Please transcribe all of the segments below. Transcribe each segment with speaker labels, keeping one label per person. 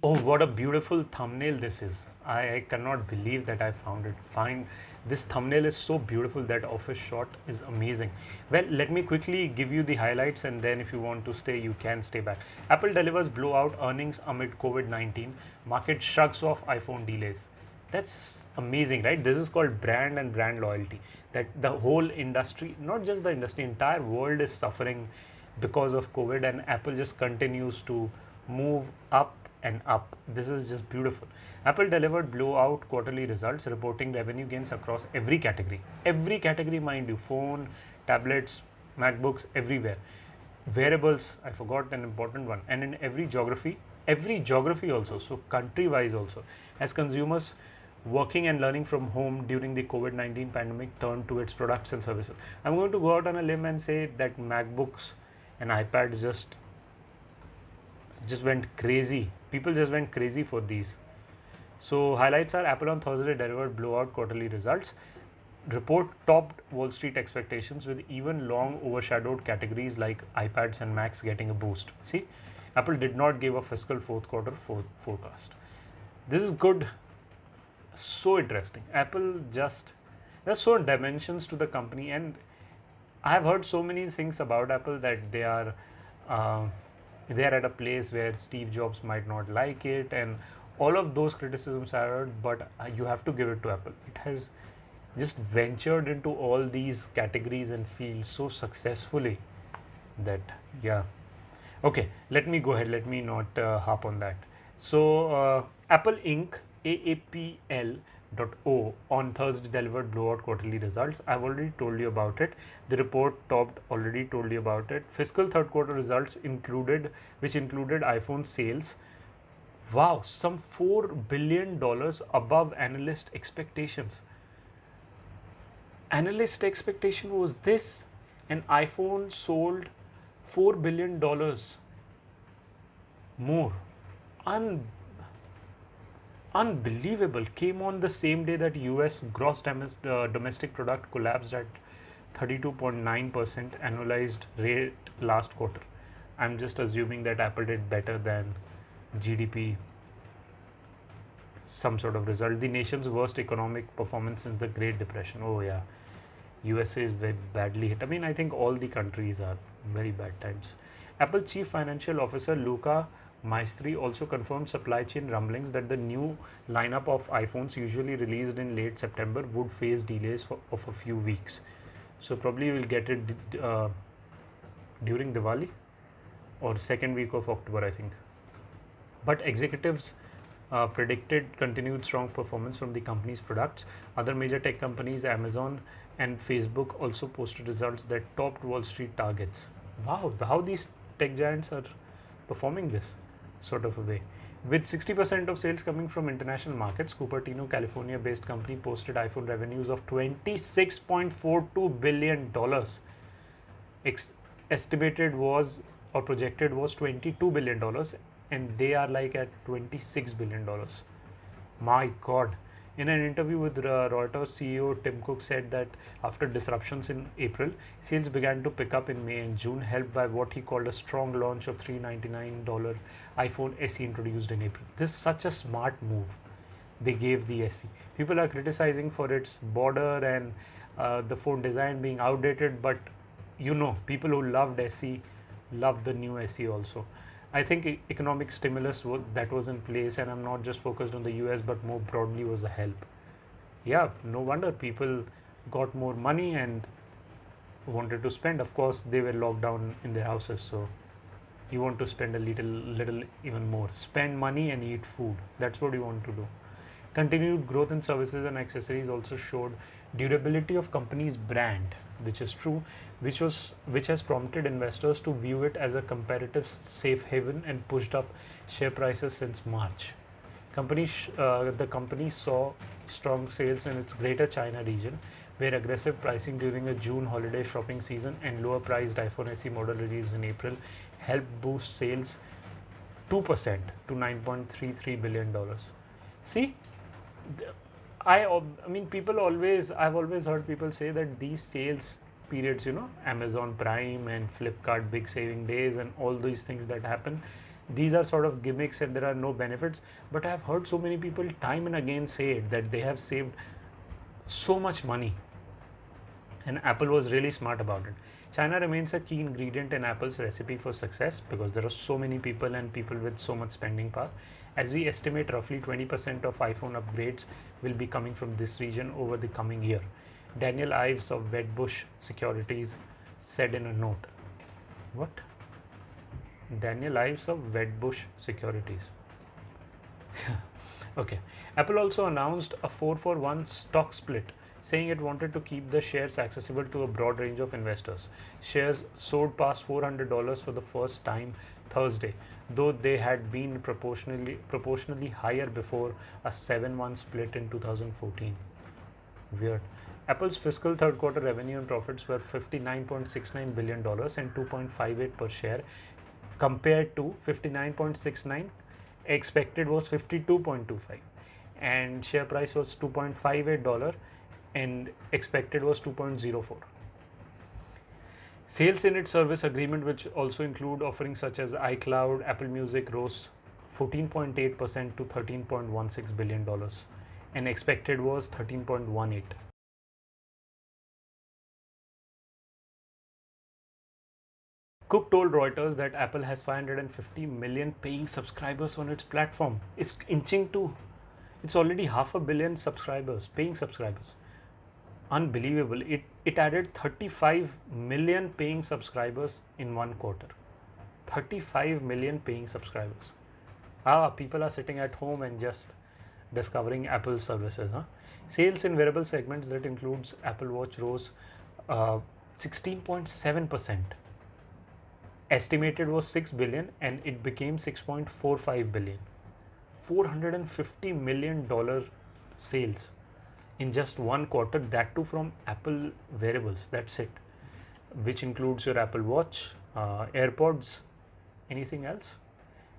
Speaker 1: Oh, what a beautiful thumbnail this is. I cannot believe that I found it. Find this thumbnail is so beautiful. That office shot is amazing. Well, let me quickly give you the highlights and then if you want to stay, you can stay back. Apple delivers blowout earnings amid COVID 19. Market shrugs off iPhone delays. That's amazing, right? This is called brand and brand loyalty. That the whole industry, not just the industry, entire world is suffering because of COVID, and Apple just continues to move up and up. This is just beautiful. Apple delivered blowout quarterly results, reporting revenue gains across every category. Every category, mind you, phone, tablets, MacBooks, everywhere. Wearables, I forgot an important one, and in every geography also, so country wise also, as consumers working and learning from home during the COVID 19 pandemic turned to its products and services. I'm going to go out on a limb and say that MacBooks and iPads just went crazy. People just went crazy for these. So highlights are Apple on Thursday delivered blowout quarterly results. Report topped Wall Street expectations with even long overshadowed categories like iPads and Macs getting a boost. See, Apple did not give a fiscal fourth quarter forecast. This is good. So interesting. Apple just, there's so dimensions to the company, and I have heard so many things about Apple that uh, they are at a place where Steve Jobs might not like it, and all of those criticisms I heard. But you have to give it to Apple. It has just ventured into all these categories and fields so successfully that, yeah. Okay, let me go ahead. Let me not harp on that. So, Apple Inc. AAPL. O on Thursday delivered blowout quarterly results. I've already told you about it. The report topped, already told you about it. Fiscal third quarter results which included iPhone sales. Wow, some $4 billion above analyst expectations. Analyst expectation was this: an iPhone sold $4 billion more. Un- Unbelievable. Came on the same day that US gross domestic product collapsed at 32.9% annualized rate last quarter. I'm just assuming that Apple did better than GDP, some sort of result. The nation's worst economic performance since the Great Depression. Oh, yeah. USA is very badly hit. I mean, I think all the countries are very bad times. Apple Chief Financial Officer Luca Maestri also confirmed supply chain rumblings that the new lineup of iPhones, usually released in late September, would face delays of a few weeks. So probably we'll get it during Diwali or second week of October, I think. But executives predicted continued strong performance from the company's products. Other major tech companies, Amazon and Facebook, also posted results that topped Wall Street targets. Wow, how these tech giants are performing this sort of a way. With 60% of sales coming from international markets, Cupertino, California based company posted iPhone revenues of $26.42 billion. Estimated was, or projected was, $22 billion, and they are like at $26 billion. My god. In an interview with Reuters, CEO Tim Cook said that after disruptions in April, sales began to pick up in May and June, helped by what he called a strong launch of $399 iPhone SE introduced in April. This is such a smart move they gave the SE. People are criticizing for its border and the phone design being outdated, but people who loved SE love the new SE also. I think economic stimulus that was in place, and I'm not just focused on the US but more broadly, was a help. Yeah, no wonder people got more money and wanted to spend. Of course, they were locked down in their houses, so you want to spend a little even more. Spend money and eat food. That's what you want to do. Continued growth in services and accessories also showed durability of company's brand, which is true, which has prompted investors to view it as a comparative safe haven and pushed up share prices since March. The company saw strong sales in its Greater China region, where aggressive pricing during a June holiday shopping season and lower priced iPhone SE model released in April helped boost sales 2% to $9.33 billion. See, I mean, I've always heard people say that these sales periods, you know, Amazon Prime and Flipkart big saving days and all these things that happen. These are sort of gimmicks and there are no benefits. But I have heard so many people time and again say it, that they have saved so much money, and Apple was really smart about it. China remains a key ingredient in Apple's recipe for success because there are so many people and people with so much spending power. As we estimate, roughly 20% of iPhone upgrades will be coming from this region over the coming year. Daniel Ives of Wedbush Securities said in a note. What? Daniel Ives of Wedbush Securities. Okay. Apple also announced a 4-for-1 stock split, saying it wanted to keep the shares accessible to a broad range of investors. Shares soared past $400 for the first time Thursday, though they had been proportionally higher before a 7-1 split in 2014. Weird. Apple's fiscal third quarter revenue and profits were $59.69 billion and 2.58 per share, compared to 59.69. Expected was 52.25, and share price was $2.58 and expected was 2.04. Sales in its service agreement, which also include offerings such as iCloud, Apple Music, rose 14.8% to $13.16 billion and expected was 13.18. Cook told Reuters that Apple has 550 million paying subscribers on its platform. It's inching to, it's already 500 million subscribers, paying subscribers. Unbelievable. It added 35 million paying subscribers in one quarter. 35 million paying subscribers. People are sitting at home and just discovering Apple services. Sales in wearable segments that includes Apple Watch rose 16.7%. Estimated was 6 billion and it became 6.45 billion. $450 million sales in just one quarter, that too from Apple wearables. That's it, which includes your Apple Watch, AirPods, anything else.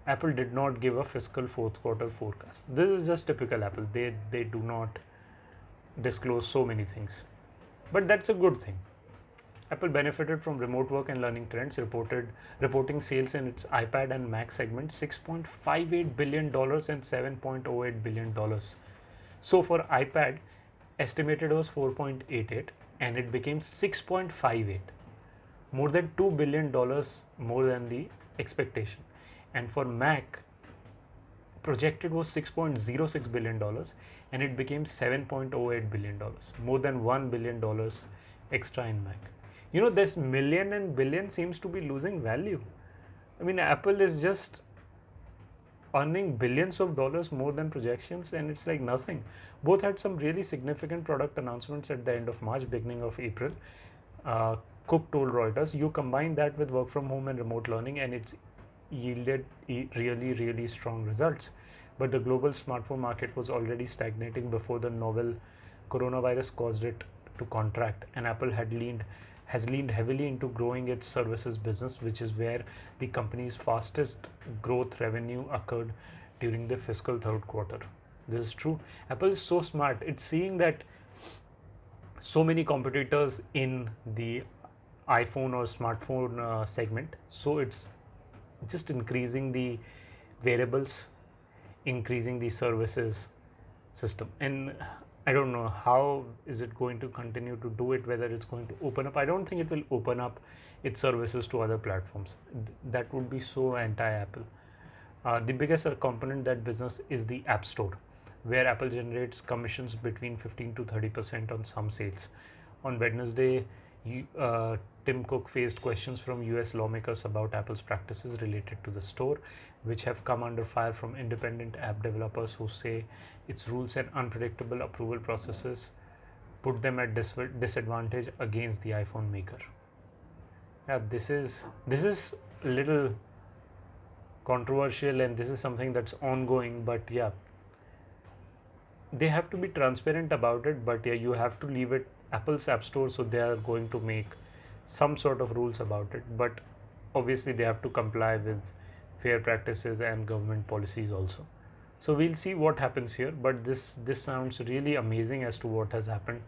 Speaker 1: Apple did not give a fiscal fourth quarter forecast. This is just typical Apple. They do not disclose so many things, but that's a good thing. Apple benefited from remote work and learning trends, reporting sales in its iPad and Mac segment $6.58 billion and $7.08 billion. So for iPad, estimated was 4.88 and it became 6.58, more than $2 billion more than the expectation. And for Mac, projected was $6.06 billion and it became $7.08 billion, more than $1 billion extra in Mac. You know, this million and billion seems to be losing value. I mean, Apple is just earning billions of dollars more than projections and it's like nothing. Both had some really significant product announcements at the end of March, beginning of April. Cook told Reuters, you combine that with work from home and remote learning and it's yielded really strong results. But the global smartphone market was already stagnating before the novel coronavirus caused it to contract, and Apple has leaned heavily into growing its services business, which is where the company's fastest growth revenue occurred during the fiscal third quarter. This is true. Apple is so smart. It's seeing that so many competitors in the iPhone or smartphone segment, so it's just increasing the variables, increasing the services system. And I don't know how is it going to continue to do it, whether it's going to open up. I don't think it will open up its services to other platforms. That would be so anti-Apple. The biggest component that business is the App Store, where Apple generates commissions between 15 to 30% on some sales. On Wednesday, Tim Cook faced questions from US lawmakers about Apple's practices related to the store, which have come under fire from independent app developers who say its rules and unpredictable approval processes put them at disadvantage against the iPhone maker. Yeah, this is a little controversial and this is something that's ongoing, but yeah, they have to be transparent about it. But yeah, you have to leave it Apple's App Store, so they are going to make some sort of rules about it, but obviously they have to comply with fair practices and government policies also. So we'll see what happens here, but this sounds really amazing as to what has happened.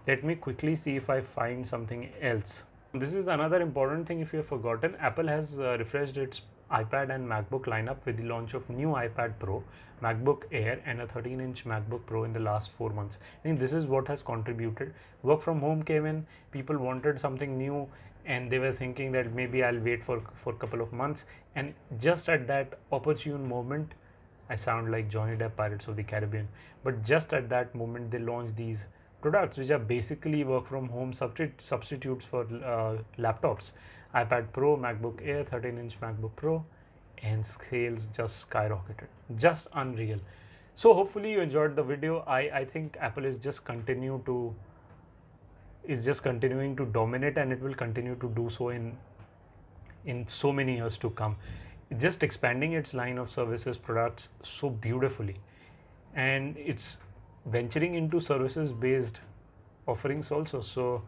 Speaker 1: Let me quickly see if I find something else. This is another important thing if you have forgotten. Apple has refreshed its iPad and MacBook lineup with the launch of new iPad Pro, MacBook Air and a 13-inch MacBook Pro in the last 4 months. I think this is what has contributed. Work from home came in, people wanted something new and they were thinking that maybe I'll wait for a couple of months, and just at that opportune moment, I sound like Johnny Depp, Pirates of the Caribbean, but just at that moment they launched these products which are basically work from home substitutes for laptops. iPad Pro, MacBook Air, 13-inch MacBook Pro, and sales just skyrocketed, just unreal. So hopefully you enjoyed the video. I think Apple is just continuing to dominate, and it will continue to do so in so many years to come, just expanding its line of services products so beautifully, and it's venturing into services based offerings also. So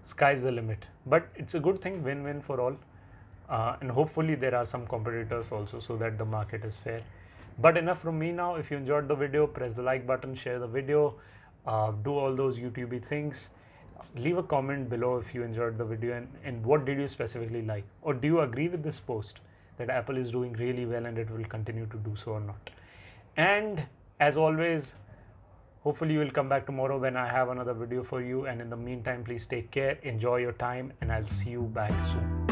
Speaker 1: sky's the limit, but it's a good thing, win-win for all, and hopefully there are some competitors also so that the market is fair. But enough from me now. If you enjoyed the video, press the like button, share the video, do all those YouTubey things. Leave a comment below if you enjoyed the video, and what did you specifically like, or do you agree with this post that Apple is doing really well and it will continue to do so or not. And as always, hopefully you will come back tomorrow when I have another video for you, and in the meantime please take care, enjoy your time, and I'll see you back soon.